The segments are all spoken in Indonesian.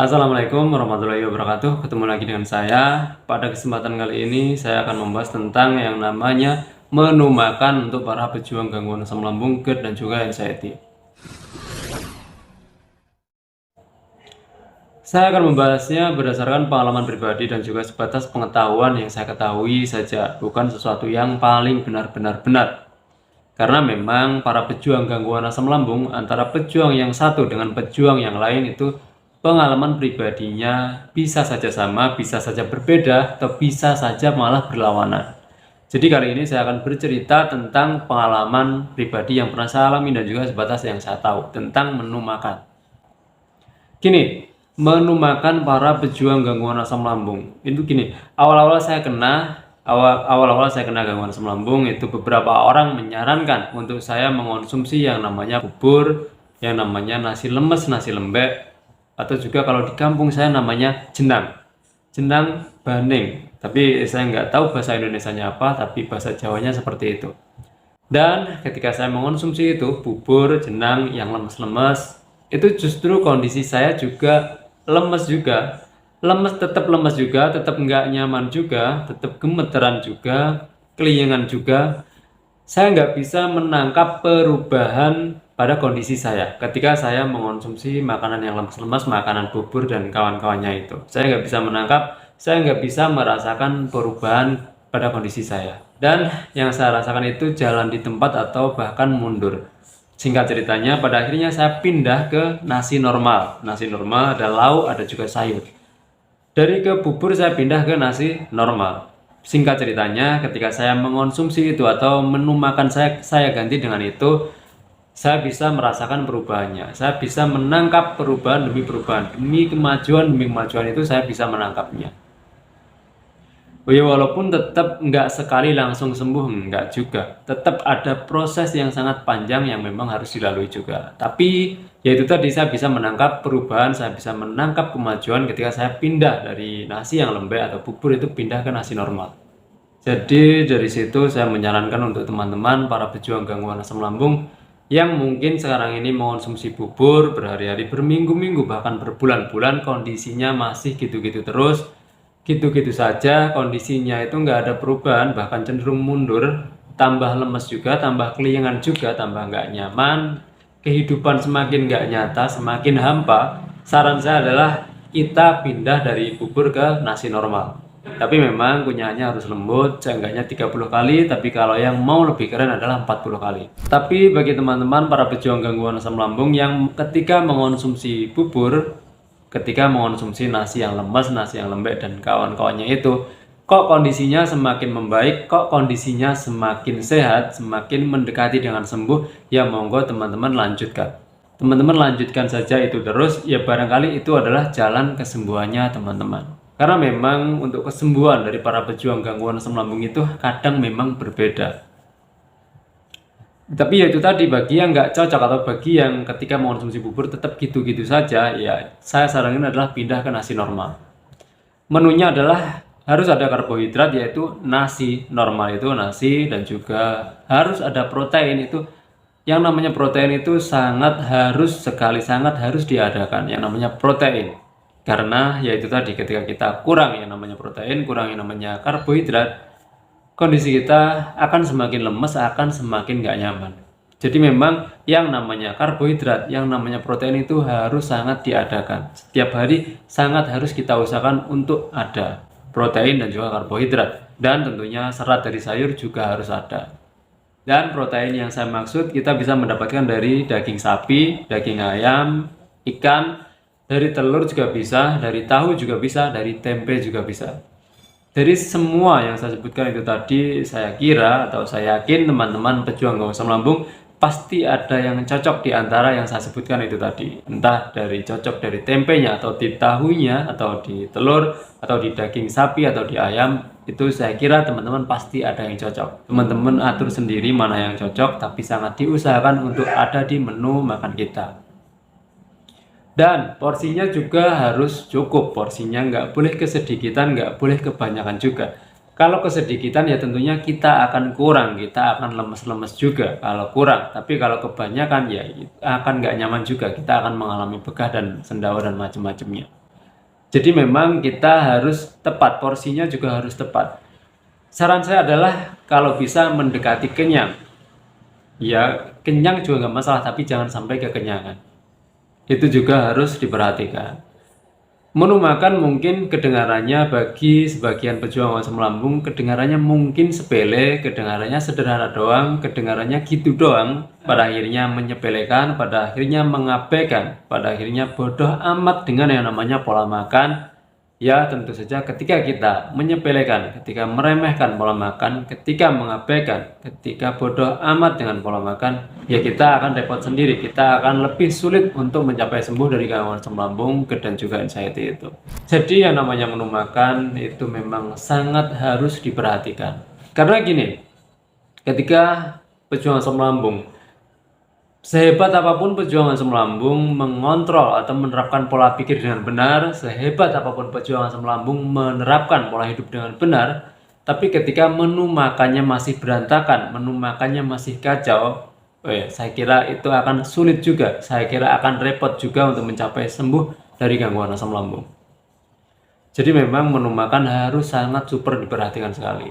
Assalamualaikum warahmatullahi wabarakatuh. Ketemu lagi dengan saya. Pada kesempatan kali ini saya akan membahas tentang yang namanya menu makan untuk para pejuang gangguan asam lambung, GERD dan juga anxiety. Saya akan membahasnya berdasarkan pengalaman pribadi dan juga sebatas pengetahuan yang saya ketahui saja, bukan sesuatu yang paling benar-benar benar. Karena memang para pejuang gangguan asam lambung, antara pejuang yang satu dengan pejuang yang lain itu pengalaman pribadinya bisa saja sama, bisa saja berbeda, atau bisa saja malah berlawanan. Jadi kali ini saya akan bercerita tentang pengalaman pribadi yang pernah saya alami dan juga sebatas yang saya tahu tentang menu makan. Gini, menu makan para pejuang gangguan asam lambung. Itu gini, awal-awal saya kena gangguan asam lambung itu beberapa orang menyarankan untuk saya mengonsumsi yang namanya bubur, yang namanya nasi lemes, nasi lembek, atau juga kalau di kampung saya namanya jenang baning. Tapi saya nggak tahu bahasa Indonesianya apa, tapi bahasa Jawanya seperti itu. Dan ketika saya mengonsumsi itu bubur, jenang yang lemes-lemes, itu justru kondisi saya juga lemes juga. Tetap lemes juga, tetap nggak nyaman juga, tetap gemeteran juga, keliengan juga. Saya nggak bisa menangkap perubahan pada kondisi saya ketika saya mengonsumsi makanan yang lemes-lemes, makanan bubur dan kawan-kawannya itu. Saya nggak bisa menangkap, saya nggak bisa merasakan perubahan pada kondisi saya. Dan yang saya rasakan itu jalan di tempat atau bahkan mundur. Singkat ceritanya, pada akhirnya saya pindah ke nasi normal. Nasi normal ada lauk, ada juga sayur. Dari ke bubur saya pindah ke nasi normal. Singkat ceritanya, ketika saya mengonsumsi itu atau menu makan saya ganti dengan itu, saya bisa merasakan perubahannya. Saya bisa menangkap perubahan demi perubahan, demi kemajuan itu saya bisa menangkapnya. Oh ya, walaupun tetap nggak sekali langsung sembuh, nggak juga. Tetap ada proses yang sangat panjang yang memang harus dilalui juga. Tapi ya itu tadi, saya bisa menangkap perubahan, saya bisa menangkap kemajuan ketika saya pindah dari nasi yang lembek atau bubur itu pindah ke nasi normal. Jadi dari situ saya menyarankan untuk teman-teman para pejuang gangguan asam lambung yang mungkin sekarang ini mengonsumsi bubur berhari-hari, berminggu-minggu, bahkan berbulan-bulan kondisinya masih gitu-gitu terus, gitu-gitu saja, kondisinya itu nggak ada perubahan, bahkan cenderung mundur, tambah lemes juga, tambah keliengan juga, tambah nggak nyaman, kehidupan semakin nggak nyata, semakin hampa. Saran saya adalah kita pindah dari bubur ke nasi normal. Tapi memang kunyahnya harus lembut, seenggaknya 30 kali, tapi kalau yang mau lebih keren adalah 40 kali. Tapi bagi teman-teman para pejuang gangguan asam lambung yang ketika mengonsumsi bubur, ketika mengonsumsi nasi yang lemes, nasi yang lembek dan kawan-kawannya itu, kok kondisinya semakin membaik, kok kondisinya semakin sehat, semakin mendekati dengan sembuh, ya monggo teman-teman lanjutkan. Teman-teman lanjutkan saja itu terus, ya barangkali itu adalah jalan kesembuhannya teman-teman. Karena memang untuk kesembuhan dari para pejuang gangguan asam lambung itu kadang memang berbeda. Tapi ya itu tadi, bagi yang nggak cocok atau bagi yang ketika mengonsumsi bubur tetap gitu-gitu saja, ya saya saranin adalah pindah ke nasi normal. Menunya adalah harus ada karbohidrat, yaitu nasi normal itu nasi, dan juga harus ada protein. Itu yang namanya protein itu sangat harus diadakan yang namanya protein. Karena ya itu tadi, ketika kita kurang yang namanya protein, kurang yang namanya karbohidrat, kondisi kita akan semakin lemes, akan semakin gak nyaman. Jadi memang yang namanya karbohidrat, yang namanya protein itu harus sangat diadakan. Setiap hari sangat harus kita usahakan untuk ada protein dan juga karbohidrat. Dan tentunya serat dari sayur juga harus ada. Dan protein yang saya maksud kita bisa mendapatkan dari daging sapi, daging ayam, ikan, dari telur juga bisa, dari tahu juga bisa, dari tempe juga bisa. Dari semua yang saya sebutkan itu tadi, saya kira atau saya yakin teman-teman pejuang gangguan asam lambung pasti ada yang cocok di antara yang saya sebutkan itu tadi. Entah dari cocok dari tempenya, atau di tahunya, atau di telur, atau di daging sapi, atau di ayam. Itu saya kira teman-teman pasti ada yang cocok. Teman-teman atur sendiri mana yang cocok, tapi sangat diusahakan untuk ada di menu makan kita. Dan porsinya juga harus cukup, porsinya nggak boleh kesedikitan, nggak boleh kebanyakan juga. Kalau kesedikitan ya tentunya kita akan kurang, kita akan lemes-lemes juga kalau kurang. Tapi kalau kebanyakan ya akan nggak nyaman juga, kita akan mengalami begah dan sendawa dan macam-macamnya. Jadi memang kita harus tepat, porsinya juga harus tepat. Saran saya adalah kalau bisa mendekati kenyang. Ya, kenyang juga nggak masalah, tapi jangan sampai kekenyangan. Itu juga harus diperhatikan. Menu makan mungkin kedengarannya bagi sebagian pejuang asam lambung, kedengarannya mungkin sepele, kedengarannya sederhana doang, kedengarannya gitu doang, pada akhirnya menyepelekan, pada akhirnya mengabaikan, pada akhirnya bodoh amat dengan yang namanya pola makan. Ya, tentu saja ketika kita menyepelekan, ketika meremehkan pola makan, ketika mengabaikan, ketika bodoh amat dengan pola makan, ya kita akan repot sendiri. Kita akan lebih sulit untuk mencapai sembuh dari gangguan asam lambung dan juga anxiety itu. Jadi yang namanya menu makan itu memang sangat harus diperhatikan. Karena gini, ketika pejuang asam lambung, sehebat apapun pejuang asam lambung mengontrol atau menerapkan pola pikir dengan benar, sehebat apapun pejuang asam lambung menerapkan pola hidup dengan benar, tapi ketika menu makannya masih berantakan, menu makannya masih kacau, saya kira itu akan sulit juga. Saya kira akan repot juga untuk mencapai sembuh dari gangguan asam lambung. Jadi memang menu makan harus sangat super diperhatikan sekali.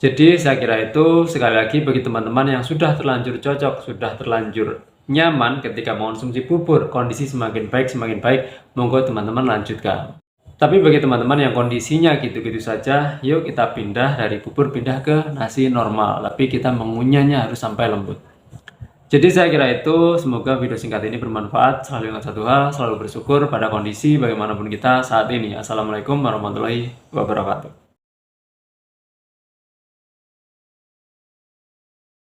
Jadi saya kira itu sekali lagi bagi teman-teman yang sudah terlanjur cocok, sudah terlanjur nyaman ketika mengonsumsi bubur, kondisi semakin baik, monggo teman-teman lanjutkan. Tapi bagi teman-teman yang kondisinya gitu-gitu saja, yuk kita pindah dari bubur pindah ke nasi normal, tapi kita mengunyahnya harus sampai lembut. Jadi saya kira itu, semoga video singkat ini bermanfaat. Selalu ingat satu hal, selalu bersyukur pada kondisi bagaimanapun kita saat ini. Assalamualaikum warahmatullahi wabarakatuh.